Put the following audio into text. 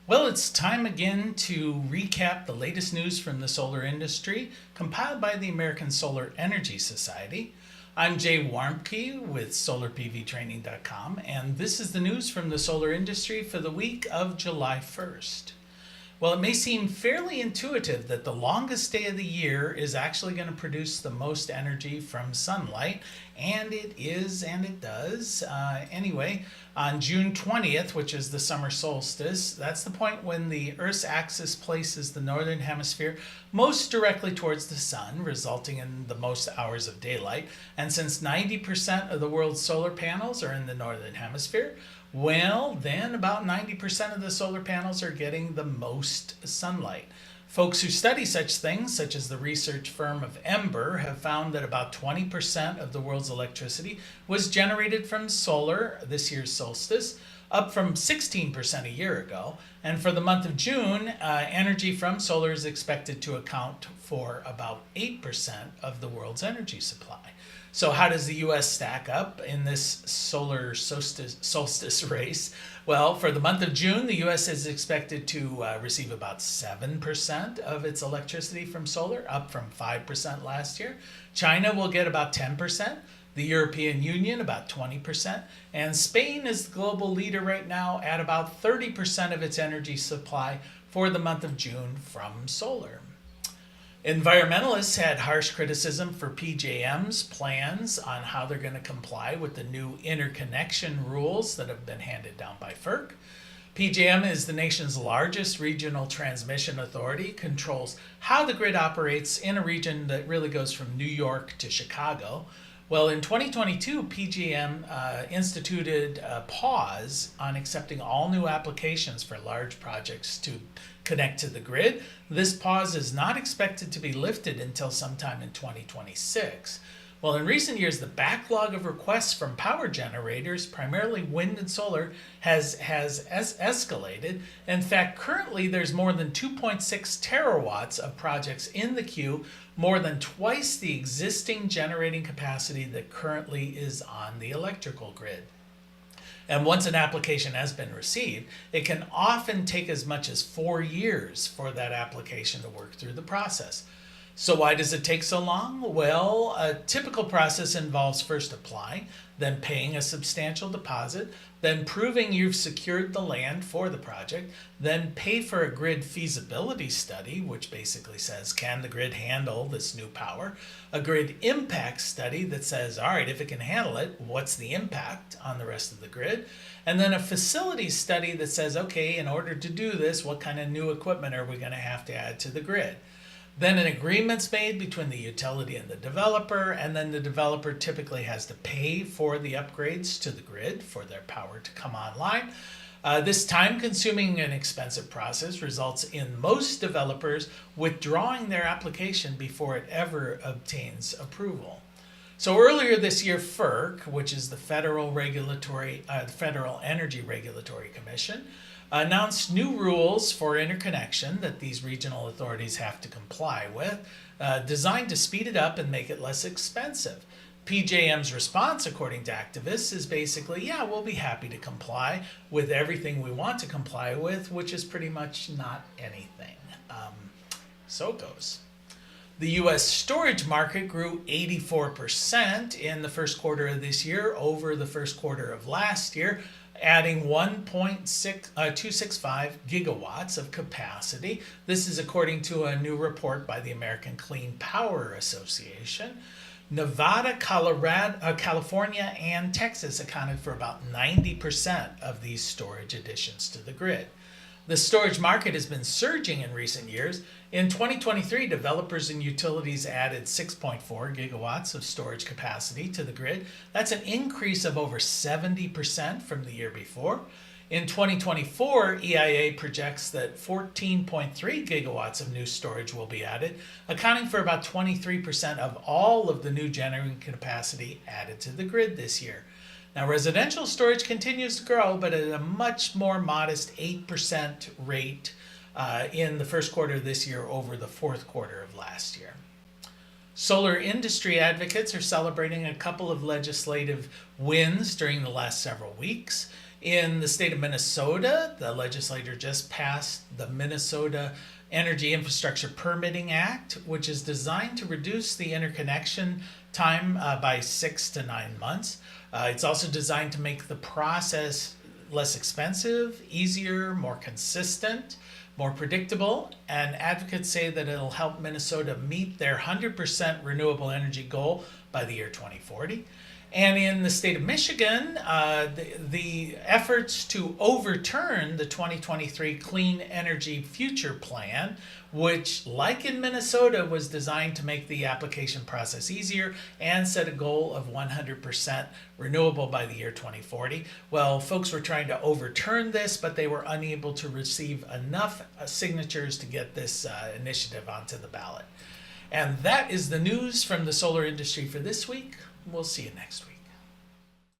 Well, it's time again to recap the latest news from the solar industry, compiled by the American Solar Energy Society. I'm Jay Warmke with SolarPVTraining.com, and this is the news from the solar industry for the week of July 1st. Well, it may seem fairly intuitive that the longest day of the year is actually going to produce the most energy from sunlight, and it is, and it does. Anyway, on June 20th, which is the summer solstice, that's the point when the Earth's axis places the northern hemisphere most directly towards the sun, resulting in the most hours of daylight. And since 90% of the world's solar panels are in the northern hemisphere, well, then about 90% of the solar panels are getting the most sunlight. Folks who study such things, such as the research firm of Ember, have found that about 20% of the world's electricity was generated from solar this year's solstice, up from 16% a year ago. And for the month of June, energy from solar is expected to account for about 8% of the world's energy supply. So how does the U.S. stack up in this solar solstice race? Well, for the month of June, the U.S. is expected to receive about 7% of its electricity from solar, up from 5% last year. China will get about 10%, the European Union about 20%, and Spain is the global leader right now at about 30% of its energy supply for the month of June from solar. Environmentalists had harsh criticism for PJM's plans on how they're going to comply with the new interconnection rules that have been handed down by FERC. PJM is the nation's largest regional transmission authority, controls how the grid operates in a region that really goes from New York to Chicago. Well, in 2022, PJM instituted a pause on accepting all new applications for large projects to connect to the grid. This pause is not expected to be lifted until sometime in 2026. Well, in recent years, the backlog of requests from power generators, primarily wind and solar, has escalated. In fact, currently there's more than 2.6 terawatts of projects in the queue, more than twice the existing generating capacity that currently is on the electrical grid. And once an application has been received, it can often take as much as 4 years for that application to work through the process. So why does it take so long? Well, a typical process involves first applying, then paying a substantial deposit, then proving you've secured the land for the project, then pay for a grid feasibility study, which basically says, can the grid handle this new power? A grid impact study that says, all right, if it can handle it, what's the impact on the rest of the grid? And then a facility study that says, okay, in order to do this, what kind of new equipment are we going to have to add to the grid? Then an agreement's made between the utility and the developer, and then the developer typically has to pay for the upgrades to the grid for their power to come online. This time-consuming and expensive process results in most developers withdrawing their application before it ever obtains approval. So earlier this year, FERC, which is the Federal Energy Regulatory Commission, announced new rules for interconnection that these regional authorities have to comply with, designed to speed it up and make it less expensive. PJM's response, according to activists, is basically, yeah, we'll be happy to comply with everything we want to comply with, which is pretty much not anything. So it goes. The U.S. storage market grew 84% in the first quarter of this year over the first quarter of last year, adding 265 gigawatts of capacity. This is according to a new report by the American Clean Power Association. Nevada, California, and Texas accounted for about 90% of these storage additions to the grid. The storage market has been surging in recent years. In 2023, developers and utilities added 6.4 gigawatts of storage capacity to the grid. That's an increase of over 70% from the year before. In 2024, EIA projects that 14.3 gigawatts of new storage will be added, accounting for about 23% of all of the new generating capacity added to the grid this year. Now, residential storage continues to grow, but at a much more modest 8% rate in the first quarter of this year over the fourth quarter of last year. Solar industry advocates are celebrating a couple of legislative wins during the last several weeks. In the state of Minnesota, the legislature just passed the Minnesota Energy Infrastructure Permitting Act, which is designed to reduce the interconnection time by 6 to 9 months. It's also designed to make the process less expensive, easier, more consistent, more predictable, and advocates say that it'll help Minnesota meet their 100% renewable energy goal by the year 2040. And in the state of Michigan, the efforts to overturn the 2023 Clean Energy Future Plan, which, like in Minnesota, was designed to make the application process easier and set a goal of 100% renewable by the year 2040. Well, folks were trying to overturn this, but they were unable to receive enough signatures to get this initiative onto the ballot. And that is the news from the solar industry for this week. We'll see you next week.